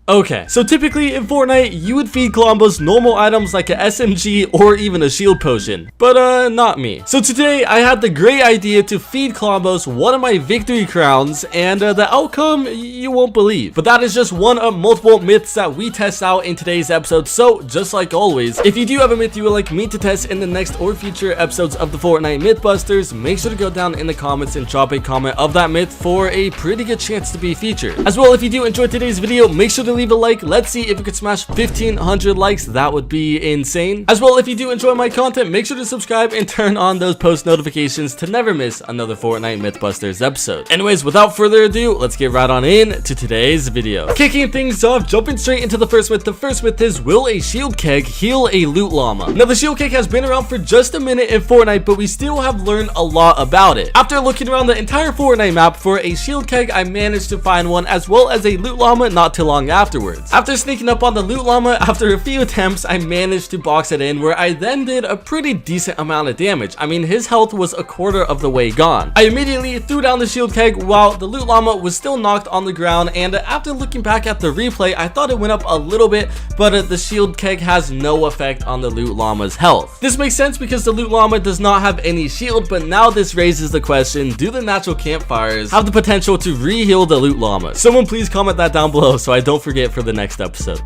Okay, so typically in Fortnite, you would feed Klombos normal items like a SMG or even a shield potion, but not me. So today, I had the great idea to feed Klombos one of my victory crowns, and the outcome, you won't believe. But that is just one of multiple myths that we test out in today's episode, so just like always, if you do have a myth you would like me to test in the next or future episodes of the Fortnite Mythbusters, make sure to go down in the comments and drop a comment of that myth for a pretty good chance to be featured. As well, if you do enjoy today's video, make sure to leave a like. Let's see if we could smash 1,500 likes. That would be insane. As well, if you do enjoy my content, make sure to subscribe and turn on those post notifications to never miss another Fortnite Mythbusters episode. Anyways, without further ado, let's get right on in to today's video. Kicking things off, jumping straight into the first myth. The first myth is, will a shield keg heal a loot llama? Now, the shield keg has been around for just a minute in Fortnite, but we still have learned a lot about it. After looking around the entire Fortnite map for a shield keg, I managed to find one, as well as a loot llama not too long afterwards. After sneaking up on the loot llama, after a few attempts, I managed to box it in, where I then did a pretty decent amount of damage. I mean, his health was a quarter of the way gone. I immediately threw down the shield keg while the loot llama was still knocked on the ground, and after looking back at the replay, I thought it went up a little bit, but the shield keg has no effect on the loot llama's health. This makes sense because the loot llama does not have any shield, but now this raises the question, do the natural campfires have the potential to re-heal the loot llama? Someone please comment that down below so I don't forget for the next episode.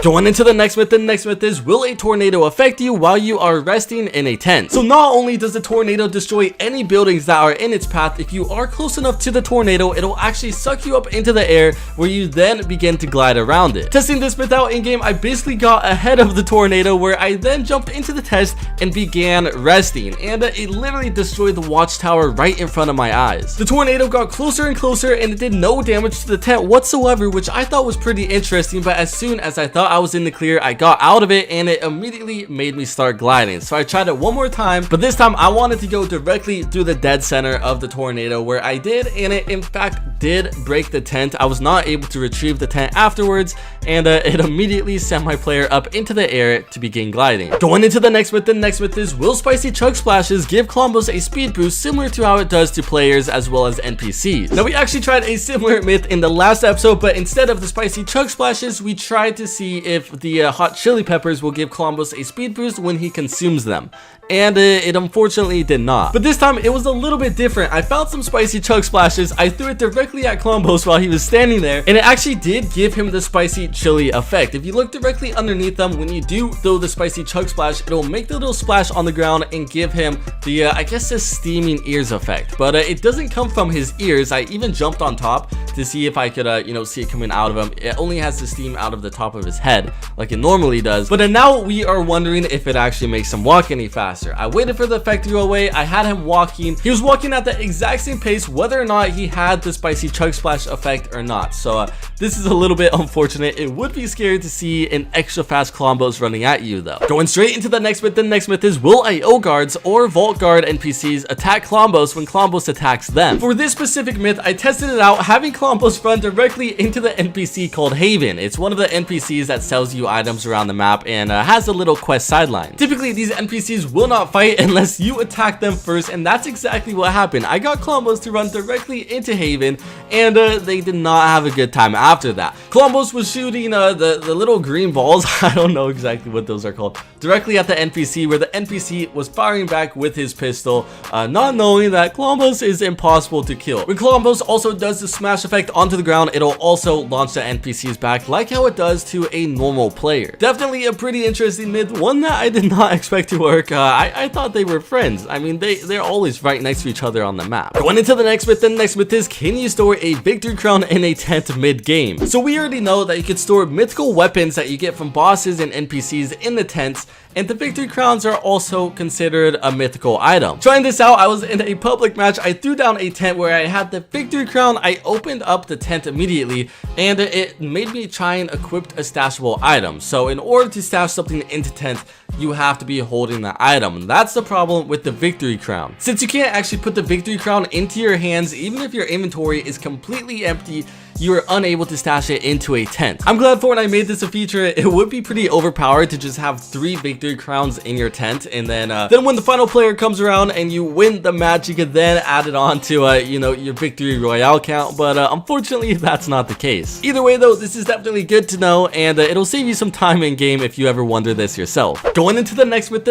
Going into the next myth, is, will a tornado affect you while you are resting in a tent? So not only does the tornado destroy any buildings that are in its path, if you are close enough to the tornado, it'll actually suck you up into the air, where you then begin to glide around it. Testing this myth out in game, I basically got ahead of the tornado, where I then jumped into the test and began resting, and it literally destroyed the watchtower right in front of my eyes. The tornado got closer and closer, and it did no damage to the tent whatsoever, which I thought was pretty interesting. But as soon as I thought I was in the clear, I got out of it, and it immediately made me start gliding. So I tried it one more time, but this time I wanted to go directly through the dead center of the tornado, where I did, and it in fact did break the tent. I was not able to retrieve the tent afterwards, and it immediately sent my player up into the air to begin gliding. Going into the next myth, is, will Spicy ChugSplashes give Klombos a speed boost similar to how it does to players as well as NPCs? Now, we actually tried a similar myth in the last episode, but instead of the Spicy ChugSplashes, we tried to see if the hot chili peppers will give Klombos a speed boost when he consumes them, and it unfortunately did not. But this time it was a little bit different. I found some Spicy ChugSplashes, I threw it directly at Klombos while he was standing there, and it actually did give him the spicy chili effect. If you look directly underneath them, when you do throw the Spicy ChugSplash, it'll make the little splash on the ground and give him the I guess the steaming ears effect, but it doesn't come from his ears. I even jumped on top to see if I could see it coming out of him. It only has the steam out of the top of his head like it normally does. But now we are wondering if it actually makes him walk any faster. I waited for the effect to go away. I had him walking. He was walking at the exact same pace whether or not he had the Spicy ChugSplash effect or not. So this is a little bit unfortunate. It would be scary to see an extra fast Klombos running at you though. Going straight into the next myth, is, will AO guards or vault guard NPCs attack Klombos when Klombos attacks them? For this specific myth, I tested it out having Klombos run directly into the NPC called Haven. It's one of the NPCs that sells you items around the map and has a little quest sideline. Typically, these NPCs will not fight unless you attack them first, and that's exactly what happened. I got Klombos to run directly into Haven, and they did not have a good time after that. Klombos was shooting the little green balls, I don't know exactly what those are called, directly at the NPC, where the NPC was firing back with his pistol, not knowing that Klombos is impossible to kill. When Klombos also does the smash effect onto the ground, it'll also launch the NPCs back like how it does to a normal player. Definitely a pretty interesting myth, one that I did not expect to work. I thought they were friends. I mean, they're always right next to each other on the map. Going into the next myth, is, can you store a victory crown in a tent mid-game? So we already know that you could store mythical weapons that you get from bosses and NPCs in the tents, and the victory crowns are also considered a mythical item. Trying this out, I was in a public match. I threw down a tent where I had the victory crown. I opened up the tent immediately, and it made me try and equip a stashable item. So in order to stash something into tent, you have to be holding the item. That's the problem with the victory crown. Since you can't actually put the victory crown into your hands, even if your inventory is completely empty, you are unable to stash it into a tent. I'm glad Fortnite made this a feature. It would be pretty overpowered to just have 3 victory crowns in your tent, and then when the final player comes around and you win the match, you could then add it on to you know, your victory royale count. But unfortunately, that's not the case. Either way though, this is definitely good to know, and it'll save you some time in game if you ever wonder this yourself. Going into the next myth,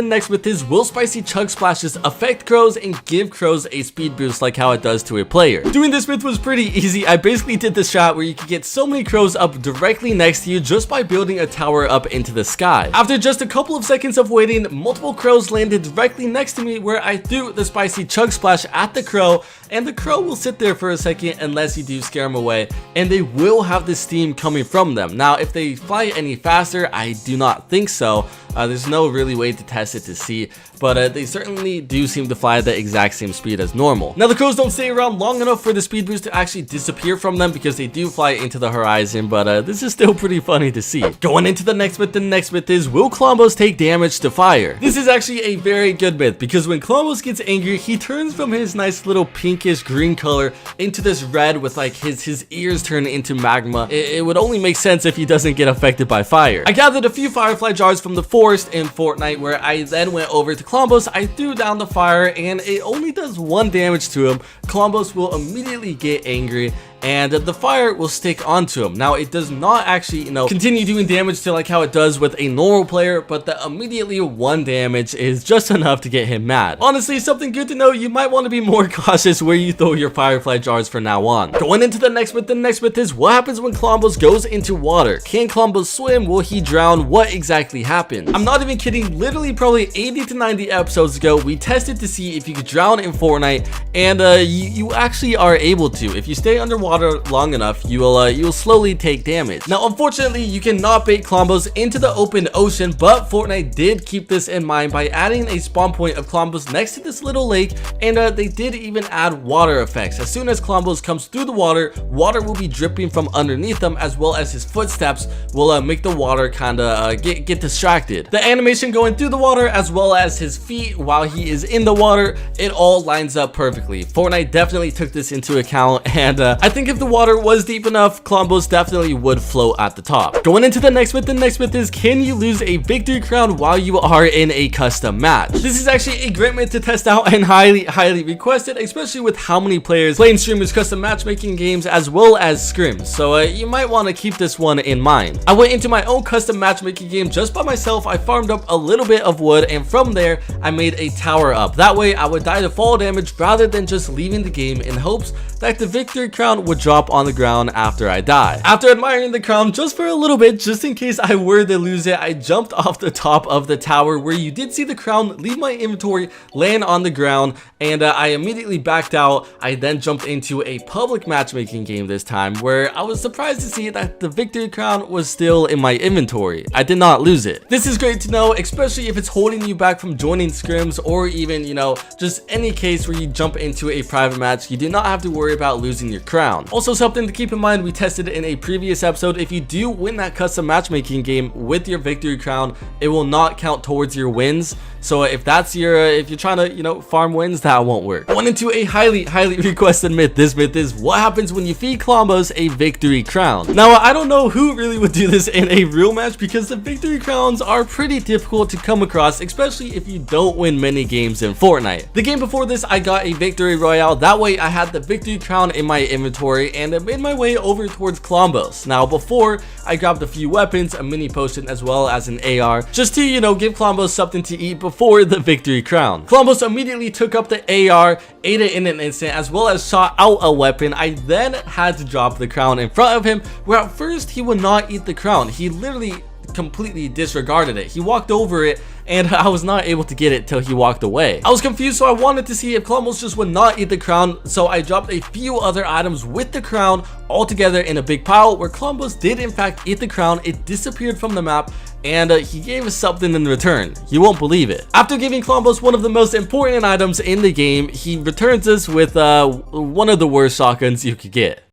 is will Spicy ChugSplashes affect crows and give crows a speed boost like how it does to a player? Doing this myth was pretty easy. I basically did the shot where you could get so many crows up directly next to you just by building a tower up into the sky. After just a couple of seconds of waiting, multiple crows landed directly next to me, where I threw the Spicy ChugSplash at the crow, and the crow will sit there for a second unless you do scare them away, and they will have the steam coming from them. Now, if they fly any faster, I do not think so. There's no really way to test it to see, but they certainly do seem to fly at the exact same speed as normal. Now, the crows don't stay around long enough for the speed boost to actually disappear from them, because they do fly into the horizon, but this is still pretty funny to see. Going into the next myth, is will Klombos take damage to fire? This is actually a very good myth, because when Klombos gets angry, he turns from his nice little pinkish green color into this red with like his ears turn into magma. It would only make sense if he doesn't get affected by fire. I gathered a few firefly jars from the forest in Fortnite, where I then went over to Klombos. I threw down the fire, and it only does 1 damage to him. Klombos will immediately get angry, and the fire will stick onto him. Now, it does not actually, you know, continue doing damage to like how it does with a normal player, but the immediately 1 damage is just enough to get him mad. Honestly, something good to know, you might want to be more cautious where you throw your firefly jars from now on. Going into the next myth, is what happens when Klombos goes into water? Can Klombos swim? Will he drown? What exactly happens? I'm not even kidding, literally probably 80 to 90 episodes ago, we tested to see if you could drown in Fortnite, and you actually are able to. If you stay underwater long enough, you will slowly take damage. Now, unfortunately, you cannot bait Klombos into the open ocean, but Fortnite did keep this in mind by adding a spawn point of Klombos next to this little lake, and they did even add water effects. As soon as Klombos comes through the water, water will be dripping from underneath him, as well as his footsteps will make the water kind of get distracted. The animation going through the water, as well as his feet while he is in the water, it all lines up perfectly. Fortnite definitely took this into account, and I think if the water was deep enough, Klombos definitely would float at the top. Going into the next myth, is can you lose a victory crown while you are in a custom match? This is actually a great myth to test out and highly requested, especially with how many players play streamers custom matchmaking games as well as scrims, so you might want to keep this one in mind. I went into my own custom matchmaking game just by myself. I farmed up a little bit of wood, and from there I made a tower up. That way I would die to fall damage rather than just leaving the game in hopes that the victory crown would drop on the ground after I die. After admiring the crown just for a little bit, just in case I were to lose it, I jumped off the top of the tower, where you did see the crown leave my inventory, land on the ground, and I immediately backed out. I then jumped into a public matchmaking game this time, where I was surprised to see that the victory crown was still in my inventory. I did not lose it. This is great to know, especially if it's holding you back from joining scrims, or even, you know, just any case where you jump into a private match. You do not have to worry about losing your crown. Also, something to keep in mind, we tested it in a previous episode. If you do win that custom matchmaking game with your victory crown, it will not count towards your wins. So if that's your if you're trying to, you know, farm wins, that won't work. Going into a highly requested myth. This myth is what happens when you feed Klombos a victory crown. Now, I don't know who really would do this in a real match, because the victory crowns are pretty difficult to come across, especially if you don't win many games in Fortnite. The game before this, I got a victory royale. That way I had the victory crown in my inventory, and I made my way over towards Klombos. Now, before, I grabbed a few weapons, a mini potion, as well as an AR, just to, you know, give Klombos something to eat before the victory crown. Klombos immediately took up the AR, ate it in an instant, as well as shot out a weapon. I then had to drop the crown in front of him, where at first he would not eat the crown. He literally completely disregarded it. He walked over it, and I was not able to get it till he walked away. I was confused, so I wanted to see if Klombos just would not eat the crown, so I dropped a few other items with the crown all together in a big pile, where Klombos did in fact eat the crown. It disappeared from the map, and he gave us something in return. You won't believe it. After giving Klombos one of the most important items in the game, he returns us with one of the worst shotguns you could get.